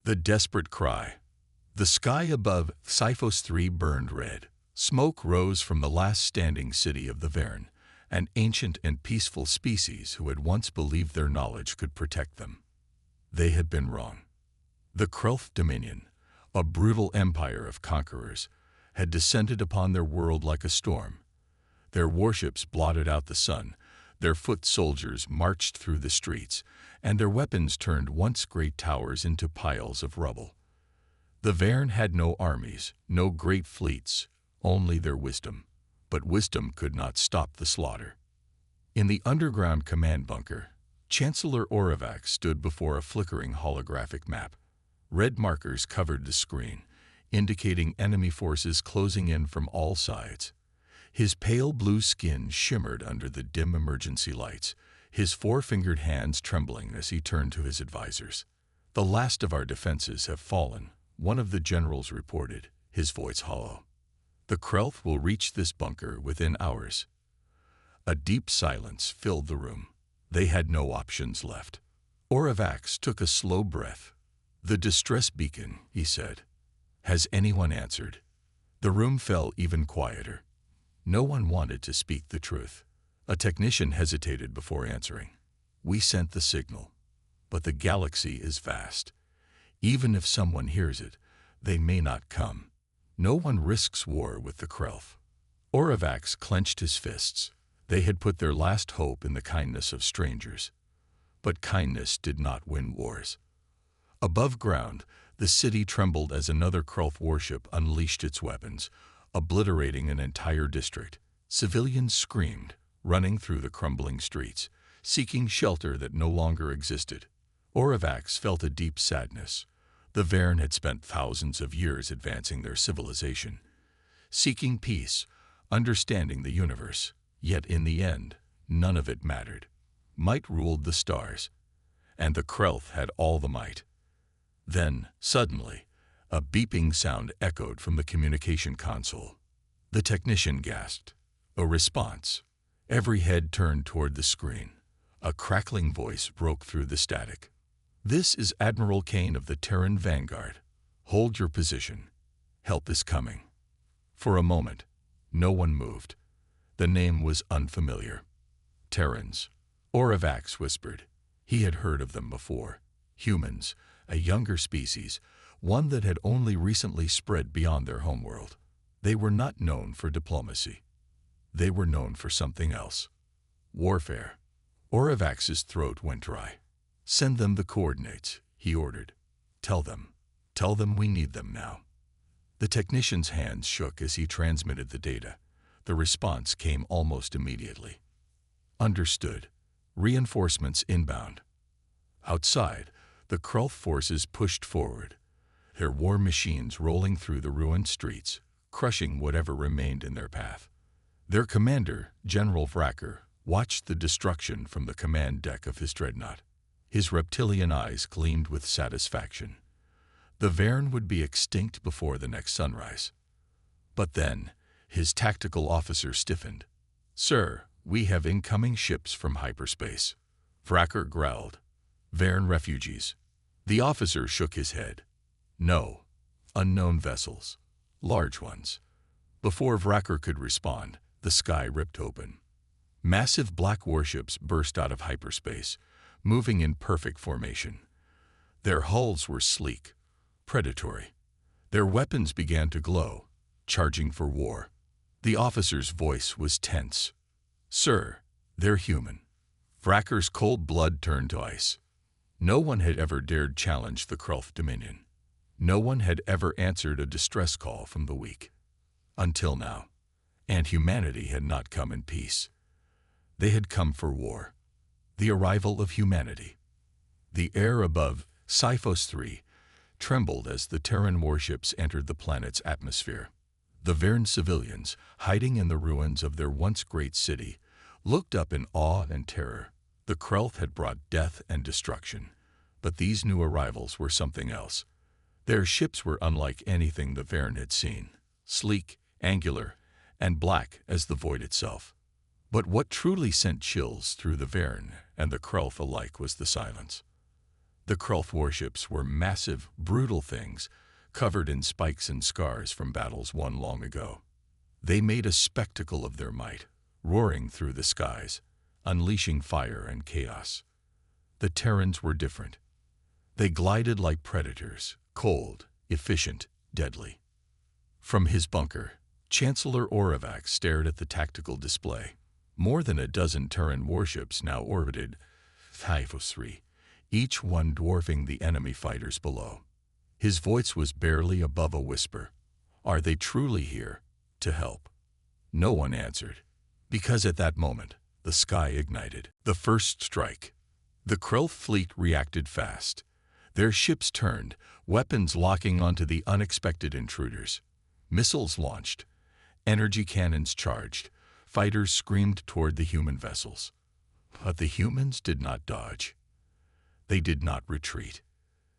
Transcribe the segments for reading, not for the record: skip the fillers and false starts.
The desperate cry. The sky above Sifos 3 burned red. Smoke rose from the last standing city of the Varen, an ancient and peaceful species who had once believed their knowledge could protect them. They had been wrong. The Krelth Dominion, a brutal empire of conquerors, had descended upon their world like a storm. Their warships blotted out the sun, their foot soldiers marched through the streets, and their weapons turned once great towers into piles of rubble. The Varen had no armies, no great fleets, only their wisdom. But wisdom could not stop the slaughter. In the underground command bunker, Chancellor Oravax stood before a flickering holographic map. Red markers covered the screen, indicating enemy forces closing in from all sides. His pale blue skin shimmered under the dim emergency lights, his four-fingered hands trembling as he turned to his advisors. "The last of our defenses have fallen," one of the generals reported, his voice hollow. "The Krelth will reach this bunker within hours." A deep silence filled the room. They had no options left. Oravax took a slow breath. "The distress beacon," he said. "Has anyone answered?" The room fell even quieter. No one wanted to speak the truth. A technician hesitated before answering. "We sent the signal, but the galaxy is vast. Even if someone hears it, they may not come. No one risks war with the Krelth." Oravax clenched his fists. They had put their last hope in the kindness of strangers. But kindness did not win wars. Above ground, the city trembled as another Krelth warship unleashed its weapons, obliterating an entire district. Civilians screamed, running through the crumbling streets, seeking shelter that no longer existed. Oravax felt a deep sadness. The Varen had spent thousands of years advancing their civilization, seeking peace, understanding the universe. Yet in the end, none of it mattered. Might ruled the stars, and the Krelth had all the might. Then, suddenly, a beeping sound echoed from the communication console. The technician gasped. A response. Every head turned toward the screen. A crackling voice broke through the static. "This is Admiral Kane of the Terran Vanguard. Hold your position. Help is coming." For a moment, no one moved. The name was unfamiliar. Terrans. Oravax whispered. He had heard of them before. Humans, a younger species, one that had only recently spread beyond their homeworld. They were not known for diplomacy. They were known for something else. Warfare. Oravax's throat went dry. "Send them the coordinates," he ordered. Tell them we need them now." The technician's hands shook as he transmitted the data. The response came almost immediately. "Understood. Reinforcements inbound." Outside, the Krelth forces pushed forward, their war machines rolling through the ruined streets, crushing whatever remained in their path. Their commander, General Vracker, watched the destruction from the command deck of his dreadnought. His reptilian eyes gleamed with satisfaction. The Varen would be extinct before the next sunrise. But then, his tactical officer stiffened. "Sir, we have incoming ships from hyperspace." Vracker growled. "Varen refugees." The officer shook his head. "No. Unknown vessels. Large ones." Before Vracker could respond, the sky ripped open. Massive black warships burst out of hyperspace, moving in perfect formation. Their hulls were sleek, predatory. Their weapons began to glow, charging for war. The officer's voice was tense. "Sir, they're human." Vracker's cold blood turned to ice. No one had ever dared challenge the Krelth Dominion. No one had ever answered a distress call from the weak. Until now. And humanity had not come in peace. They had come for war. The arrival of humanity. The air above Sifos 3 trembled as the Terran warships entered the planet's atmosphere. The Varen civilians, hiding in the ruins of their once great city, looked up in awe and terror. The Krelth had brought death and destruction, but these new arrivals were something else. Their ships were unlike anything the Varen had seen, sleek, angular, and black as the void itself. But what truly sent chills through the Varen and the Krelth alike was the silence. The Krulth warships were massive, brutal things, covered in spikes and scars from battles won long ago. They made a spectacle of their might, roaring through the skies, unleashing fire and chaos. The Terrans were different. They glided like predators, cold, efficient, deadly. From his bunker, Chancellor Oravax stared at the tactical display. More than a dozen Terran warships now orbited Typhos 3, each one dwarfing the enemy fighters below. His voice was barely above a whisper. Are they truly here to help? No one answered, because at that moment, the sky ignited. The first strike. The Krulth fleet reacted fast. Their ships turned, weapons locking onto the unexpected intruders. Missiles launched, energy cannons charged, fighters screamed toward the human vessels. But the humans did not dodge. They did not retreat.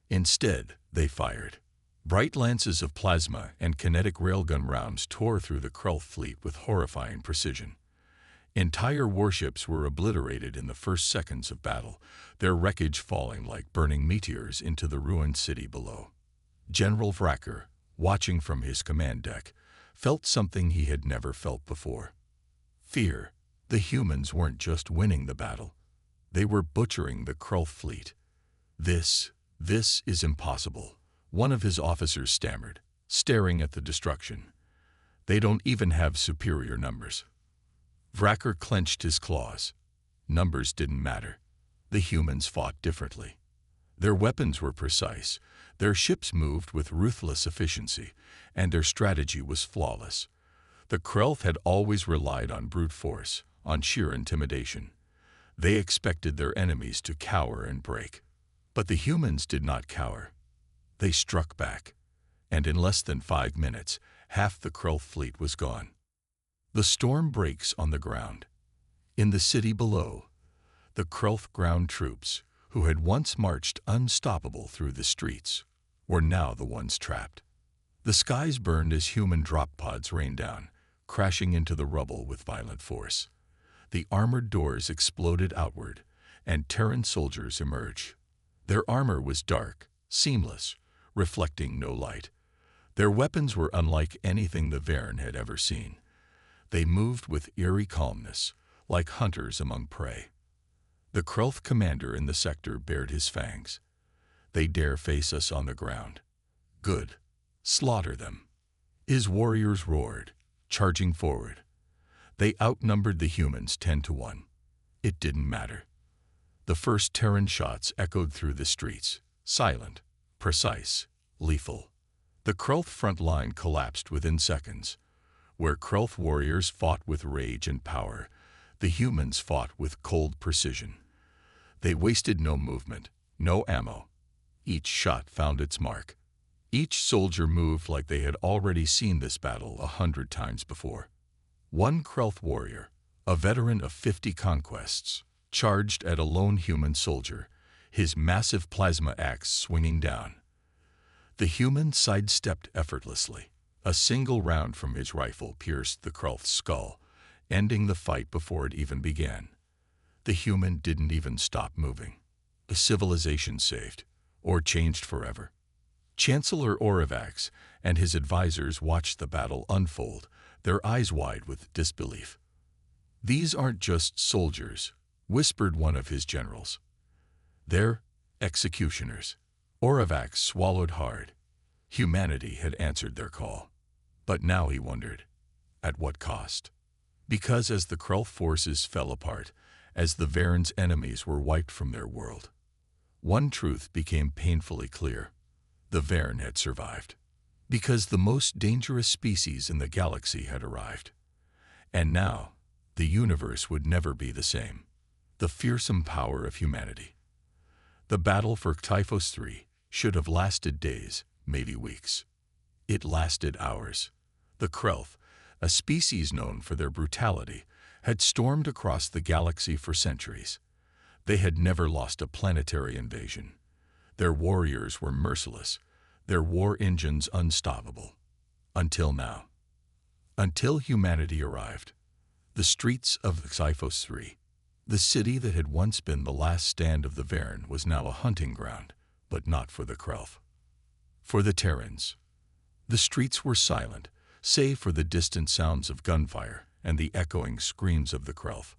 Instead, they fired. Bright lances of plasma and kinetic railgun rounds tore through the Krulth fleet with horrifying precision. Entire warships were obliterated in the first seconds of battle, their wreckage falling like burning meteors into the ruined city below. General Vracker, watching from his command deck, felt something he had never felt before. Fear. The humans weren't just winning the battle. They were butchering the Krulth fleet. This is impossible, one of his officers stammered, staring at the destruction. They don't even have superior numbers. Vracker clenched his claws. Numbers didn't matter. The humans fought differently. Their weapons were precise, their ships moved with ruthless efficiency, and their strategy was flawless. The Krulth had always relied on brute force, on sheer intimidation. They expected their enemies to cower and break. But the humans did not cower. They struck back, and in less than 5 minutes, half the Krulth fleet was gone. The storm breaks on the ground. In the city below, the Krulth ground troops, who had once marched unstoppable through the streets, were now the ones trapped. The skies burned as human drop pods rained down, crashing into the rubble with violent force. The armored doors exploded outward, and Terran soldiers emerged. Their armor was dark, seamless, reflecting no light. Their weapons were unlike anything the Varen had ever seen. They moved with eerie calmness, like hunters among prey. The Krulth commander in the sector bared his fangs. They dare face us on the ground. Good. Slaughter them. His warriors roared, charging forward. They outnumbered the humans 10-1. It didn't matter. The first Terran shots echoed through the streets, silent, precise, lethal. The Krulth front line collapsed within seconds. Where Krulth warriors fought with rage and power, the humans fought with cold precision. They wasted no movement, no ammo. Each shot found its mark. Each soldier moved like they had already seen this battle 100 times before. One Krulth warrior, a veteran of 50 conquests, charged at a lone human soldier, his massive plasma axe swinging down. The human sidestepped effortlessly. A single round from his rifle pierced the Krulth's skull, ending the fight before it even began. The human didn't even stop moving. The civilization saved, or changed forever. Chancellor Oravax and his advisors watched the battle unfold, their eyes wide with disbelief. "These aren't just soldiers," whispered one of his generals. "They're executioners." Oravax swallowed hard. Humanity had answered their call. But now he wondered, at what cost? Because as the Krulth forces fell apart, as the Varen's enemies were wiped from their world, one truth became painfully clear. The Varen had survived. Because the most dangerous species in the galaxy had arrived. And now, the universe would never be the same. The fearsome power of humanity. The battle for Typhos 3 should have lasted days, maybe weeks. It lasted hours. The Krulth, a species known for their brutality, had stormed across the galaxy for centuries. They had never lost a planetary invasion. Their warriors were merciless, their war engines unstoppable. Until now. Until humanity arrived. The streets of Typhos 3, the city that had once been the last stand of the Varen, was now a hunting ground, but not for the Krelth. For the Terrans, the streets were silent, save for the distant sounds of gunfire and the echoing screams of the Krelth.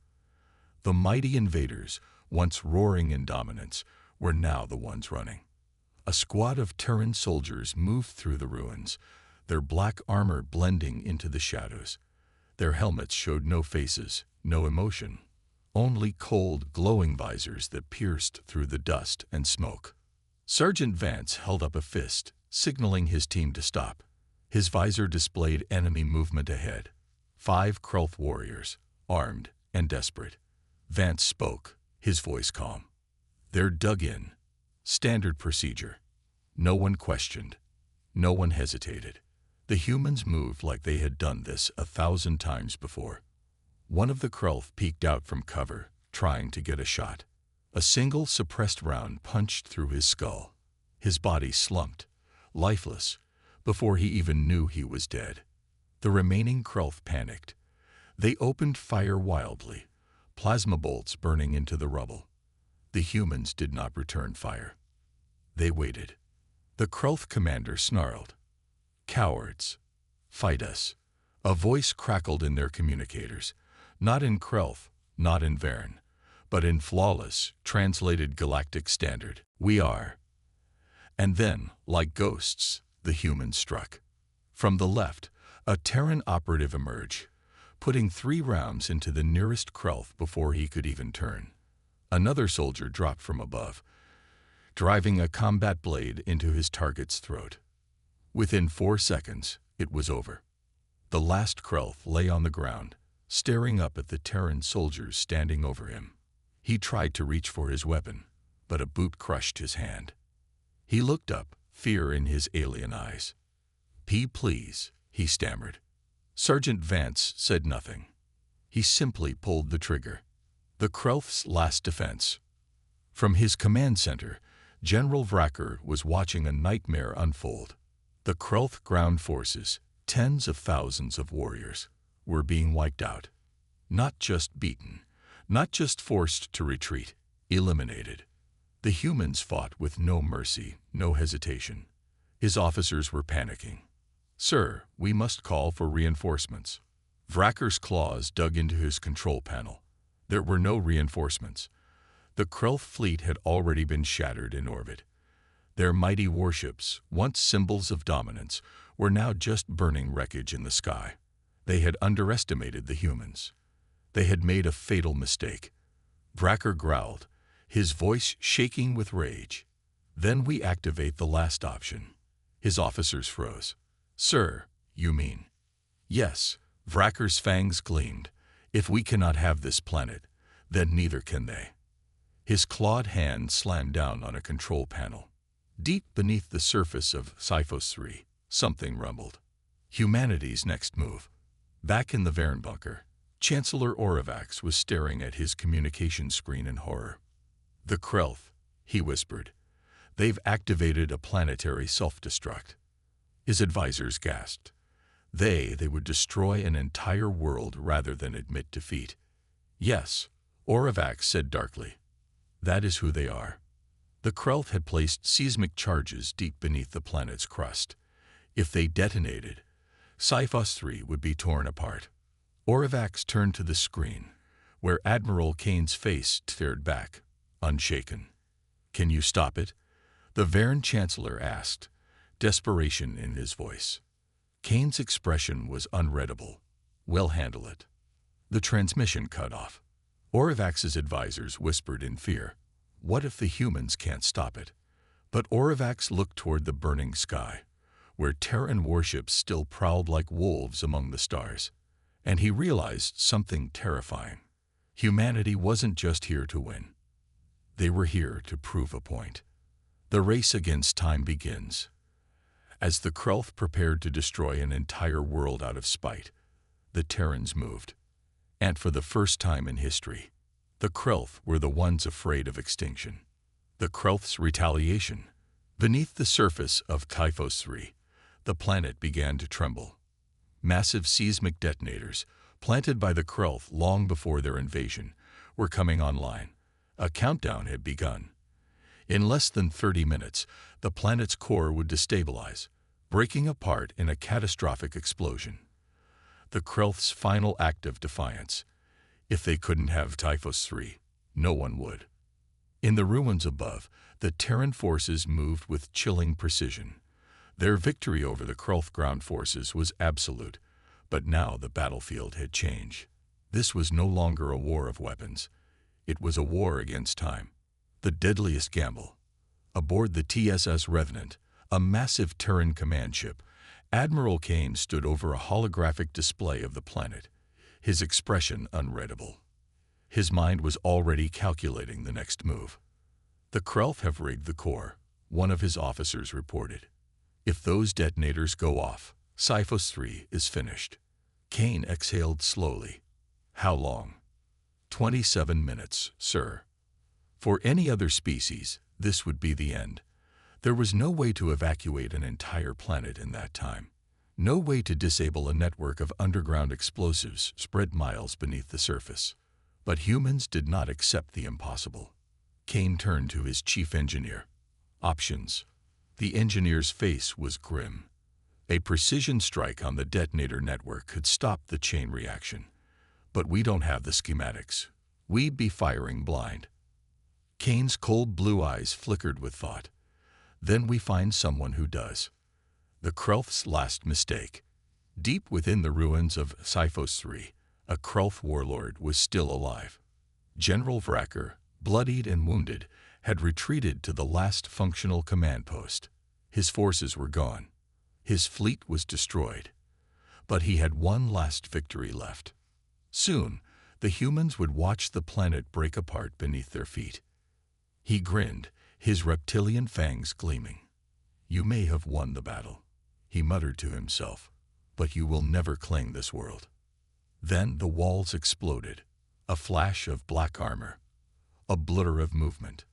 The mighty invaders, once roaring in dominance, were now the ones running. A squad of Terran soldiers moved through the ruins, their black armor blending into the shadows. Their helmets showed no faces, no emotion, only cold, glowing visors that pierced through the dust and smoke. Sergeant Vance held up a fist, signaling his team to stop. His visor displayed enemy movement ahead. 5 Krelth warriors, armed and desperate. Vance spoke, his voice calm. They're dug in. Standard procedure. No one questioned. No one hesitated. The humans moved like they had done this 1,000 times before. One of the Krelth peeked out from cover, trying to get a shot. A single suppressed round punched through his skull. His body slumped, lifeless, before he even knew he was dead. The remaining Krelth panicked. They opened fire wildly, plasma bolts burning into the rubble. The humans did not return fire. They waited. The Krelth commander snarled. "Cowards. Fight us." A voice crackled in their communicators, not in Krelth, not in Varen, but in flawless, translated Galactic standard. "We are." And then, like ghosts, the humans struck. From the left, a Terran operative emerged, putting 3 rounds into the nearest Krelth before he could even turn. Another soldier dropped from above, driving a combat blade into his target's throat. Within 4 seconds, it was over. The last Krelth lay on the ground, staring up at the Terran soldiers standing over him. He tried to reach for his weapon, but a boot crushed his hand. He looked up, fear in his alien eyes. Please," he stammered. Sergeant Vance said nothing. He simply pulled the trigger. The Krelth's last defense. From his command center, General Vracker was watching a nightmare unfold. The Krelth ground forces, tens of thousands of warriors, were being wiped out. Not just beaten, not just forced to retreat, eliminated. The humans fought with no mercy, no hesitation. His officers were panicking. "Sir, we must call for reinforcements." Vracker's claws dug into his control panel. There were no reinforcements. The Krelth fleet had already been shattered in orbit. Their mighty warships, once symbols of dominance, were now just burning wreckage in the sky. They had underestimated the humans. They had made a fatal mistake. Vracker growled, his voice shaking with rage. "Then we activate the last option." His officers froze. "Sir, you mean?" "Yes," Vracker's fangs gleamed. "If we cannot have this planet, then neither can they." His clawed hand slammed down on a control panel. Deep beneath the surface of Sci-Fi 3, something rumbled. Humanity's next move. Back in the Varen bunker, Chancellor Oravax was staring at his communication screen in horror. "The Krelth," he whispered. "They've activated a planetary self-destruct." His advisors gasped. They would destroy an entire world rather than admit defeat. "Yes," Oravax said darkly. "That is who they are." The Krelth had placed seismic charges deep beneath the planet's crust. If they detonated, Sci-Fi 3 would be torn apart. Oravax turned to the screen, where Admiral Kane's face stared back, unshaken. "Can you stop it?" the Varen Chancellor asked, desperation in his voice. Kane's expression was unreadable. "We'll handle it." The transmission cut off. Oravax's advisors whispered in fear. What if the humans can't stop it? But Oravax looked toward the burning sky, where Terran warships still prowled like wolves among the stars. And he realized something terrifying. Humanity wasn't just here to win. They were here to prove a point. The race against time begins. As the Krelth prepared to destroy an entire world out of spite, the Terrans moved. And for the first time in history, the Krelth were the ones afraid of extinction. The Krelth's retaliation. Beneath the surface of Typhos 3, the planet began to tremble. Massive seismic detonators, planted by the Krelth long before their invasion, were coming online. A countdown had begun. In less than 30 minutes, the planet's core would destabilize, breaking apart in a catastrophic explosion. The Krelth's final act of defiance. If they couldn't have Typhos 3, no one would. In the ruins above, the Terran forces moved with chilling precision. Their victory over the Krelth ground forces was absolute, but now the battlefield had changed. This was no longer a war of weapons. It was a war against time. The deadliest gamble. Aboard the TSS Revenant, a massive Terran command ship, Admiral Kane stood over a holographic display of the planet, his expression unreadable. His mind was already calculating the next move. "The Krelth have rigged the core," one of his officers reported. "If those detonators go off, Typhos 3 is finished." Kane exhaled slowly. "How long?" 27 minutes, sir." For any other species, this would be the end. There was no way to evacuate an entire planet in that time. No way to disable a network of underground explosives spread miles beneath the surface. But humans did not accept the impossible. Kane turned to his chief engineer. "Options." The engineer's face was grim. A precision strike on the detonator network could stop the chain reaction. "But we don't have the schematics. We'd be firing blind." Kane's cold blue eyes flickered with thought. "Then we find someone who does." The Krelth's last mistake. Deep within the ruins of Typhos 3, a Krelth warlord was still alive. General Vracker, bloodied and wounded, had retreated to the last functional command post. His forces were gone. His fleet was destroyed. But he had one last victory left. Soon, the humans would watch the planet break apart beneath their feet. He grinned, his reptilian fangs gleaming. "You may have won the battle," he muttered to himself, "but you will never claim this world." Then the walls exploded, a flash of black armor, a blur of movement.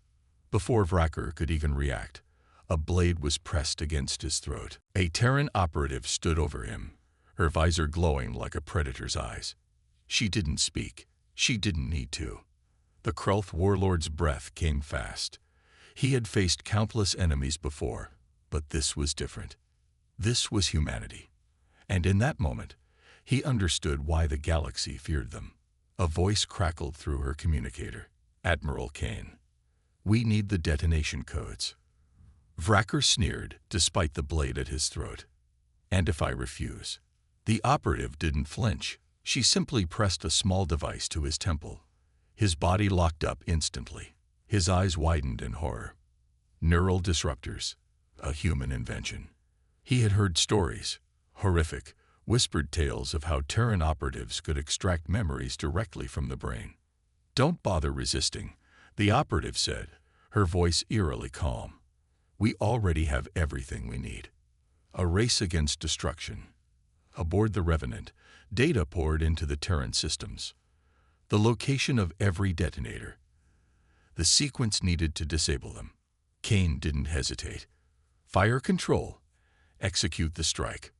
Before Vracker could even react, a blade was pressed against his throat. A Terran operative stood over him, her visor glowing like a predator's eyes. She didn't speak. She didn't need to. The Krelth warlord's breath came fast. He had faced countless enemies before, but this was different. This was humanity. And in that moment, he understood why the galaxy feared them. A voice crackled through her communicator. "Admiral Kane, we need the detonation codes." Vracker sneered, despite the blade at his throat. "And if I refuse?" The operative didn't flinch. She simply pressed a small device to his temple. His body locked up instantly. His eyes widened in horror. Neural disruptors, a human invention. He had heard stories, horrific, whispered tales of how Terran operatives could extract memories directly from the brain. "Don't bother resisting," the operative said, her voice eerily calm. "We already have everything we need." A race against destruction. Aboard the Revenant, data poured into the Terran systems. The location of every detonator. The sequence needed to disable them. Kane didn't hesitate. "Fire control. Execute the strike."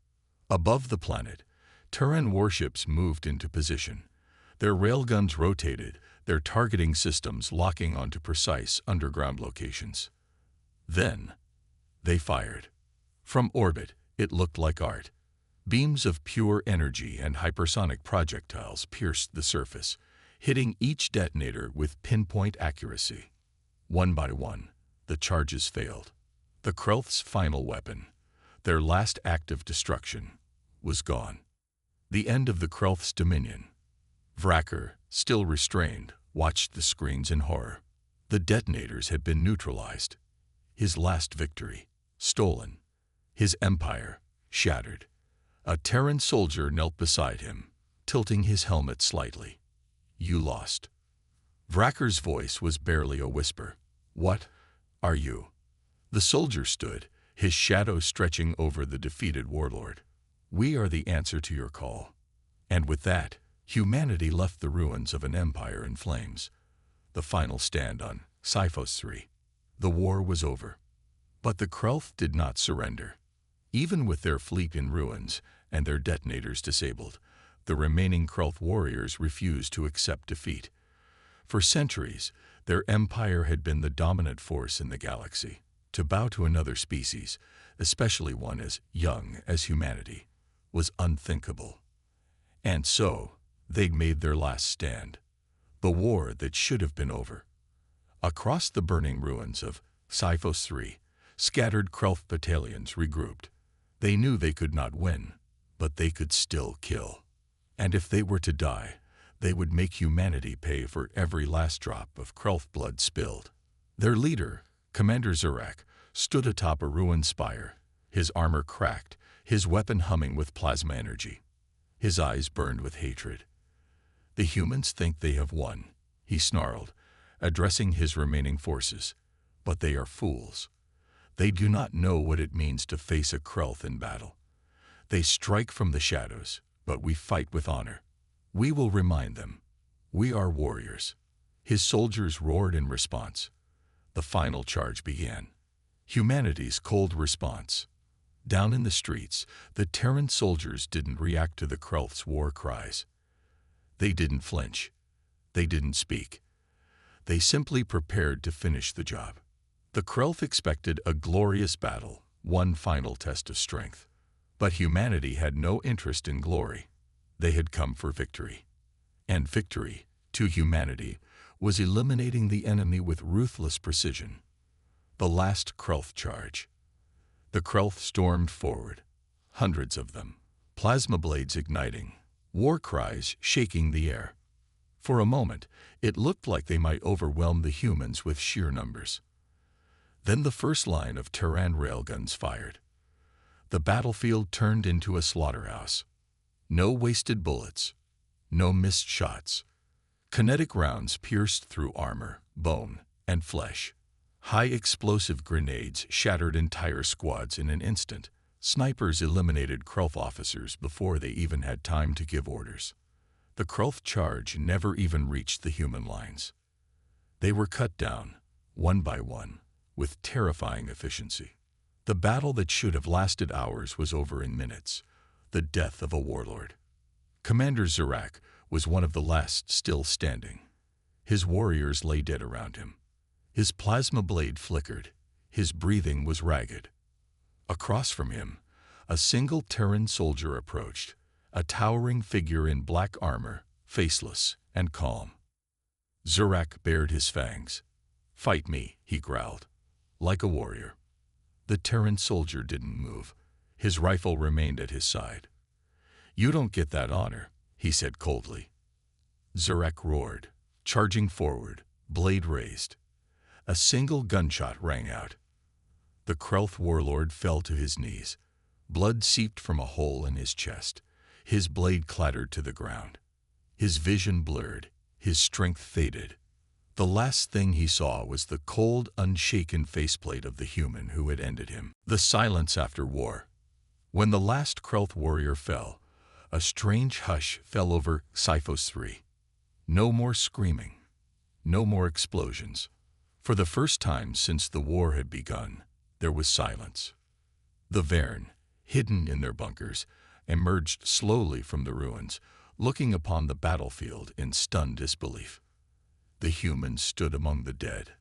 Above the planet, Terran warships moved into position. Their railguns rotated, their targeting systems locking onto precise underground locations. Then, they fired. From orbit, it looked like art. Beams of pure energy and hypersonic projectiles pierced the surface, hitting each detonator with pinpoint accuracy. One by one, the charges failed. The Krelth's final weapon, their last act of destruction, was gone. The end of the Krelth's dominion. Vracker, still restrained, watched the screens in horror. The detonators had been neutralized. His last victory, stolen. His empire, shattered. A Terran soldier knelt beside him, tilting his helmet slightly. "You lost." Vracker's voice was barely a whisper. "What are you?" The soldier stood, his shadow stretching over the defeated warlord. "We are the answer to your call." And with that, humanity left the ruins of an empire in flames. The final stand on Typhos 3. The war was over. But the Krelth did not surrender. Even with their fleet in ruins and their detonators disabled, the remaining Krelth warriors refused to accept defeat. For centuries, Their empire had been the dominant force in the galaxy. To bow to another species, especially one as young as humanity, was unthinkable. And so, they'd made their last stand. The war that should have been over. Across the burning ruins of Sci-Fi 3, scattered Krelth battalions regrouped. They knew they could not win, but they could still kill. And if they were to die, they would make humanity pay for every last drop of Krelth blood spilled. Their leader, Commander Zurak, stood atop a ruined spire, his armor cracked, his weapon humming with plasma energy. His eyes burned with hatred. "The humans think they have won," he snarled, addressing his remaining forces. "But they are fools. They do not know what it means to face a Krelth in battle. They strike from the shadows, but we fight with honor. We will remind them. We are warriors." His soldiers roared in response. The final charge began. Humanity's cold response. Down in the streets, the Terran soldiers didn't react to the Krelth's war cries. They didn't flinch. They didn't speak. They simply prepared to finish the job. The Krelth expected a glorious battle, one final test of strength. But humanity had no interest in glory. They had come for victory. And victory, to humanity, was eliminating the enemy with ruthless precision. The last Krelth charge. The Krelth stormed forward, hundreds of them, plasma blades igniting, war cries shaking the air. For a moment, it looked like they might overwhelm the humans with sheer numbers. Then the first line of Terran railguns fired. The battlefield turned into a slaughterhouse. No wasted bullets, no missed shots. Kinetic rounds pierced through armor, bone, and flesh. High explosive grenades shattered entire squads in an instant. Snipers eliminated Krelth officers before they even had time to give orders. The Krelth charge never even reached the human lines. They were cut down, one by one, with terrifying efficiency. The battle that should have lasted hours was over in minutes. The death of a warlord. Commander Zurak was one of the last still standing. His warriors lay dead around him. His plasma blade flickered. His breathing was ragged. Across from him, a single Terran soldier approached, a towering figure in black armor, faceless and calm. Zurak bared his fangs. "Fight me," he growled, like a warrior. The Terran soldier didn't move. His rifle remained at his side. "You don't get that honor," he said coldly. Zurak roared, charging forward, blade raised. A single gunshot rang out. The Krelth warlord fell to his knees. Blood seeped from a hole in his chest. His blade clattered to the ground. His vision blurred. His strength faded. The last thing he saw was the cold, unshaken faceplate of the human who had ended him. The silence after war. When the last Krelth warrior fell, a strange hush fell over Sci-Fi 3. No more screaming. No more explosions. For the first time since the war had begun, there was silence. The Varen, hidden in their bunkers, emerged slowly from the ruins, looking upon the battlefield in stunned disbelief. The humans stood among the dead,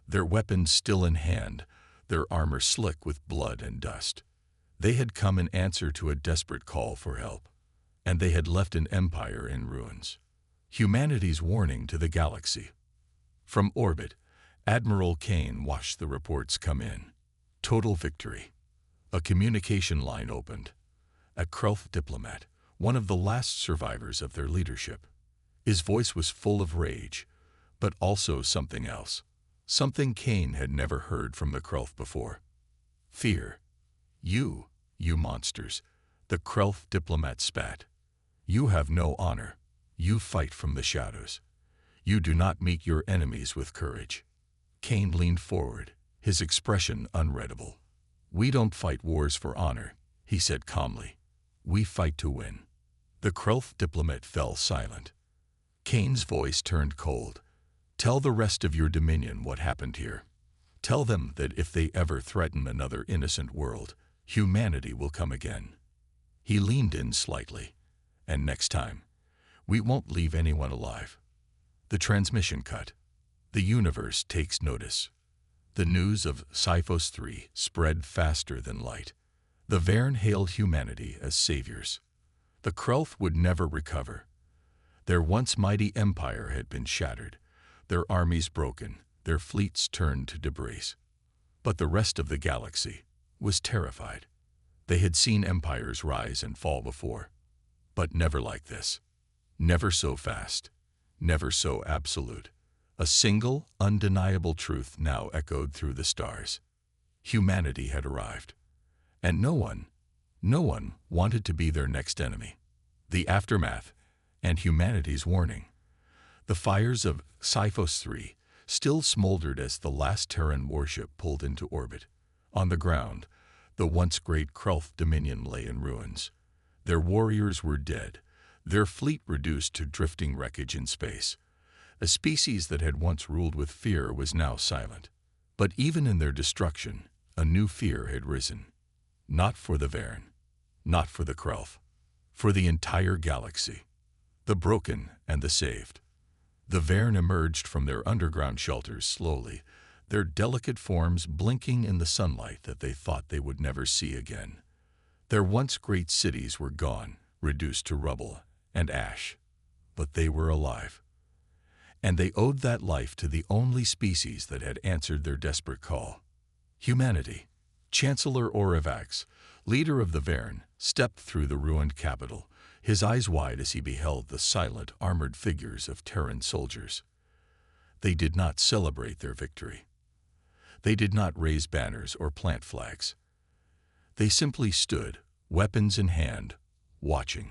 their weapons still in hand, their armor slick with blood and dust. They had come in answer to a desperate call for help, and they had left an empire in ruins. Humanity's warning to the galaxy. From orbit, Admiral Kane watched the reports come in. Total victory. A communication line opened. A Krelth diplomat, one of the last survivors of their leadership. His voice was full of rage, but also something else. Something Kane had never heard from the Krelth before. "Fear. You monsters," the Krelth diplomat spat. "You have no honor. You fight from the shadows. You do not meet your enemies with courage." Kane leaned forward, his expression unreadable. "We don't fight wars for honor," he said calmly. "We fight to win." The Krelth diplomat fell silent. Kane's voice turned cold. "Tell the rest of your dominion what happened here. Tell them that if they ever threaten another innocent world, humanity will come again." He leaned in slightly. "And next time, we won't leave anyone alive." The transmission cut. The universe takes notice. The news of Sci-Fi 3 spread faster than light. The Varen hailed humanity as saviors. The Krelth would never recover. Their once mighty empire had been shattered, their armies broken, their fleets turned to debris. But the rest of the galaxy was terrified. They had seen empires rise and fall before, but never like this. Never so fast, never so absolute. A single, undeniable truth now echoed through the stars. Humanity had arrived, and no one wanted to be their next enemy. The aftermath and humanity's warning. The fires of Sci-Fi 3 still smoldered as the last Terran warship pulled into orbit. On the ground, the once great Krelth dominion lay in ruins. Their warriors were dead, their fleet reduced to drifting wreckage in space. A species that had once ruled with fear was now silent. But even in their destruction, a new fear had risen. Not for the Varen, not for the Krelth, for the entire galaxy. The broken and the saved. The Varen emerged from their underground shelters slowly, their delicate forms blinking in the sunlight that they thought they would never see again. Their once great cities were gone, reduced to rubble and ash. But they were alive. And they owed that life to the only species that had answered their desperate call. Humanity. Chancellor Oravax, leader of the Varen, stepped through the ruined capital, his eyes wide as he beheld the silent, armored figures of Terran soldiers. They did not celebrate their victory. They did not raise banners or plant flags. They simply stood, weapons in hand, watching.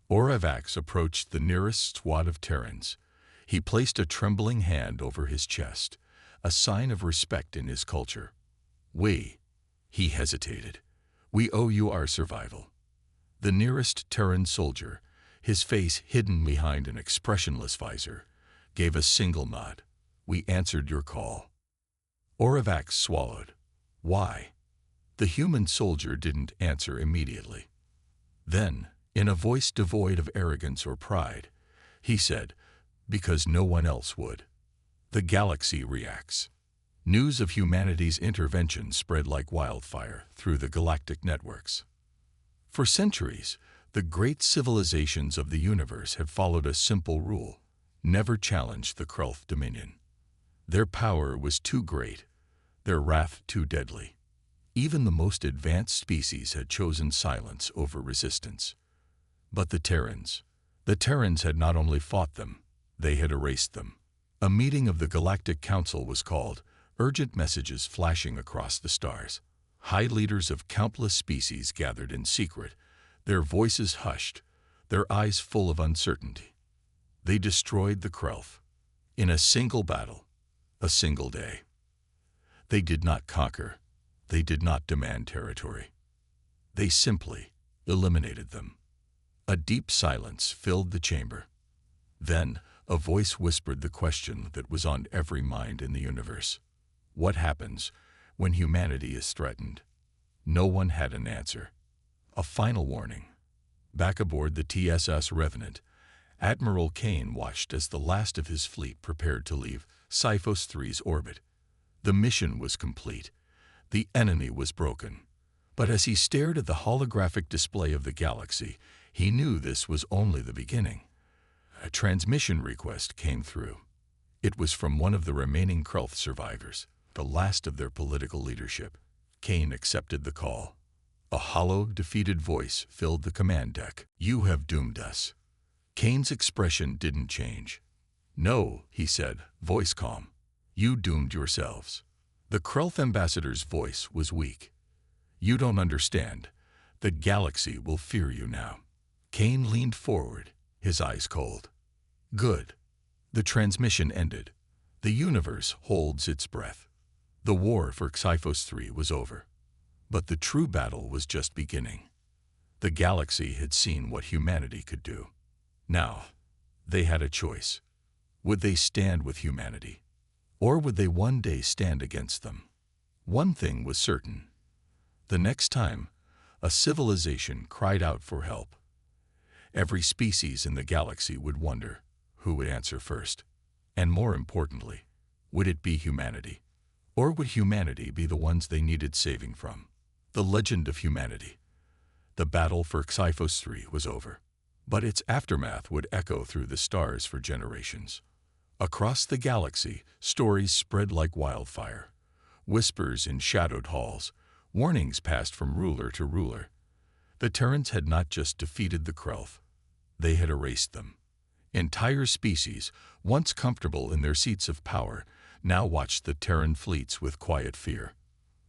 Oravax approached the nearest squad of Terrans. He placed a trembling hand over his chest, a sign of respect in his culture. He hesitated. We owe you our survival. The nearest Terran soldier, his face hidden behind an expressionless visor, gave a single nod. We answered your call. Oravax swallowed. Why? The human soldier didn't answer immediately. Then, in a voice devoid of arrogance or pride, he said, because no one else would. The galaxy reacts. News of humanity's intervention spread like wildfire through the galactic networks. For centuries, the great civilizations of the universe have followed a simple rule: never challenge the Krelth dominion. Their power was too great, their wrath too deadly. Even the most advanced species had chosen silence over resistance. But the Terrans had not only fought them, they had erased them. A meeting of the Galactic Council was called, urgent messages flashing across the stars. High leaders of countless species gathered in secret, their voices hushed, their eyes full of uncertainty. They destroyed the Krelth in a single battle, a single day. They did not conquer, they did not demand territory. They simply eliminated them. A deep silence filled the chamber. Then, a voice whispered the question that was on every mind in the universe. What happens when humanity is threatened? No one had an answer. A final warning. Back aboard the TSS Revenant, Admiral Kane watched as the last of his fleet prepared to leave Sci-Fi 3's orbit. The mission was complete. The enemy was broken. But as he stared at the holographic display of the galaxy, he knew this was only the beginning. A transmission request came through. It was from one of the remaining Krelth survivors, the last of their political leadership. Kane accepted the call. A hollow, defeated voice filled the command deck. You have doomed us. Kane's expression didn't change. No, he said, voice calm. You doomed yourselves. The Krelth ambassador's voice was weak. You don't understand. The galaxy will fear you now. Kane leaned forward, his eyes cold. Good. The transmission ended. The universe holds its breath. The war for Sci-Fi 3 was over. But the true battle was just beginning. The galaxy had seen what humanity could do. Now, they had a choice. Would they stand with humanity? Or would they one day stand against them? One thing was certain. The next time a civilization cried out for help, every species in the galaxy would wonder who would answer first. And more importantly, Would it be humanity? Or would humanity be the ones they needed saving from? The legend of humanity. The battle for Sci-Fi 3 was over, but its aftermath would echo through the stars for generations. Across the galaxy, stories spread like wildfire. Whispers in shadowed halls, warnings passed from ruler to ruler. The Terrans had not just defeated the Krelth, they had erased them. Entire species, once comfortable in their seats of power, now watched the Terran fleets with quiet fear.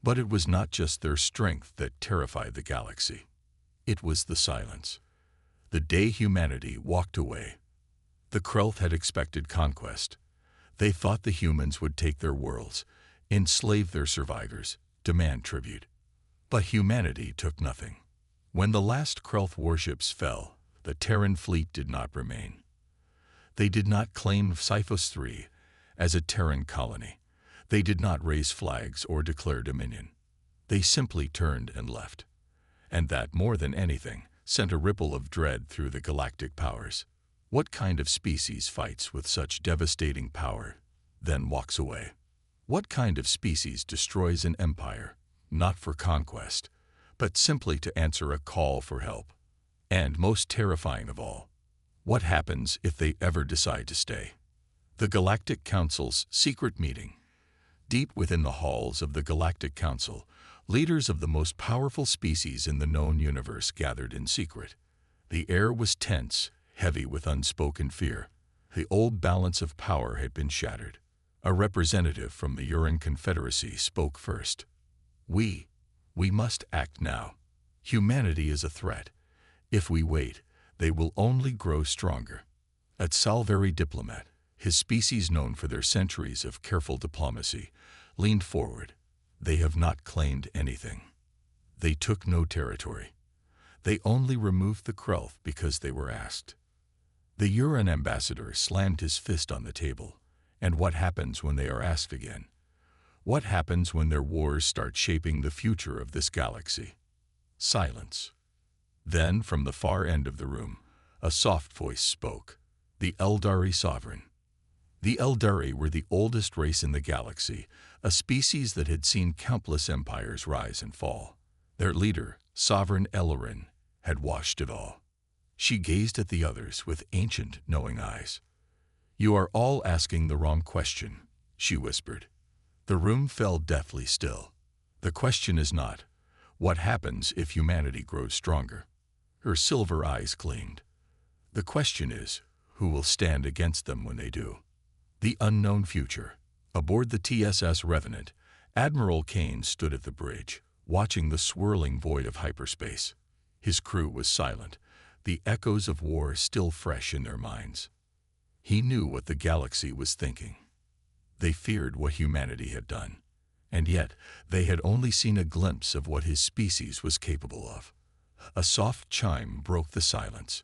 But it was not just their strength that terrified the galaxy. It was the silence. The day humanity walked away. The Krelth had expected conquest. They thought the humans would take their worlds, enslave their survivors, demand tribute. But humanity took nothing. When the last Krelth warships fell, the Terran fleet did not remain. They did not claim Sci-Fi 3 as a Terran colony. They did not raise flags or declare dominion. They simply turned and left. And that, more than anything, sent a ripple of dread through the galactic powers. What kind of species fights with such devastating power, then walks away? What kind of species destroys an empire, not for conquest, but simply to answer a call for help? And most terrifying of all, what happens if they ever decide to stay? The Galactic Council's secret meeting. Deep within the halls of the Galactic Council, leaders of the most powerful species in the known universe gathered in secret. The air was tense, heavy with unspoken fear. The old balance of power had been shattered. A representative from the Uran Confederacy spoke first. We must act now. Humanity is a threat. If we wait, they will only grow stronger. A Salveri diplomat, his species known for their centuries of careful diplomacy, leaned forward. They have not claimed anything. They took no territory. They only removed the Krelth because they were asked. The Uran ambassador slammed his fist on the table. And what happens when they are asked again? What happens when their wars start shaping the future of this galaxy? Silence. Then, from the far end of the room, a soft voice spoke. The Eldari sovereign. The Eldari were the oldest race in the galaxy, a species that had seen countless empires rise and fall. Their leader, Sovereign Ellorin, had watched it all. She gazed at the others with ancient, knowing eyes. "You are all asking the wrong question," she whispered. The room fell deathly still. The question is not, what happens if humanity grows stronger? Her silver eyes gleamed. The question is, who will stand against them when they do? The unknown future. Aboard the TSS Revenant, Admiral Kane stood at the bridge, watching the swirling void of hyperspace. His crew was silent, the echoes of war still fresh in their minds. He knew what the galaxy was thinking. They feared what humanity had done, and yet they had only seen a glimpse of what his species was capable of. A soft chime broke the silence,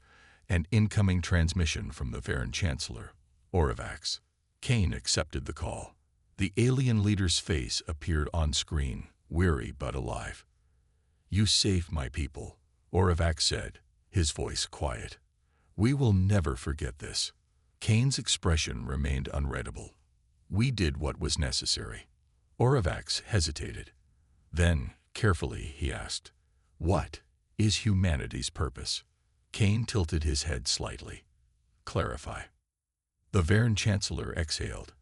an incoming transmission from the Varen Chancellor, Oravax. Kane accepted the call. The alien leader's face appeared on screen, weary but alive. "You saved my people," Oravax said, his voice quiet. "We will never forget this." Kane's expression remained unreadable. "We did what was necessary." Oravax hesitated. Then, carefully, he asked, "What is humanity's purpose?" Kane tilted his head slightly. "Clarify." The Varen Chancellor exhaled.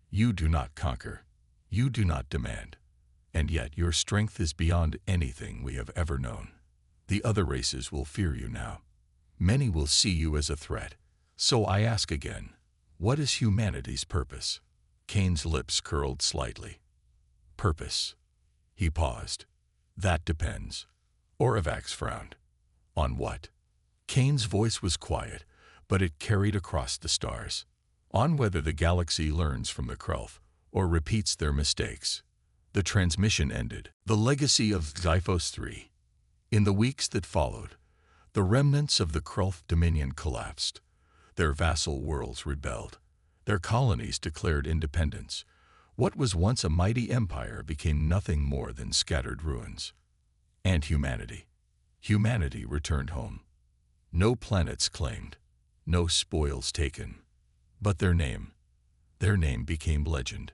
"You do not conquer. You do not demand. And yet your strength is beyond anything we have ever known. The other races will fear you now. Many will see you as a threat. So I ask again, what is humanity's purpose?" Kane's lips curled slightly. "Purpose." He paused. "That depends." Oravax frowned. "On what?" Kane's voice was quiet, but it carried across the stars. "On whether the galaxy learns from the Krelth or repeats their mistakes." The transmission ended. The legacy of Sci-Fi 3. In the weeks that followed, the remnants of the Krelth dominion collapsed. Their vassal worlds rebelled. Their colonies declared independence. What was once a mighty empire became nothing more than scattered ruins. And humanity. Humanity returned home. No planets claimed, no spoils taken. But their name became legend.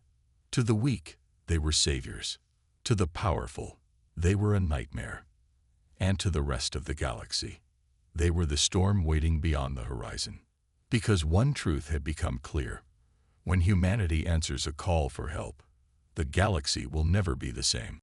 To the weak, they were saviors. To the powerful, they were a nightmare. And to the rest of the galaxy, they were the storm waiting beyond the horizon. Because one truth had become clear: when humanity answers a call for help, the galaxy will never be the same.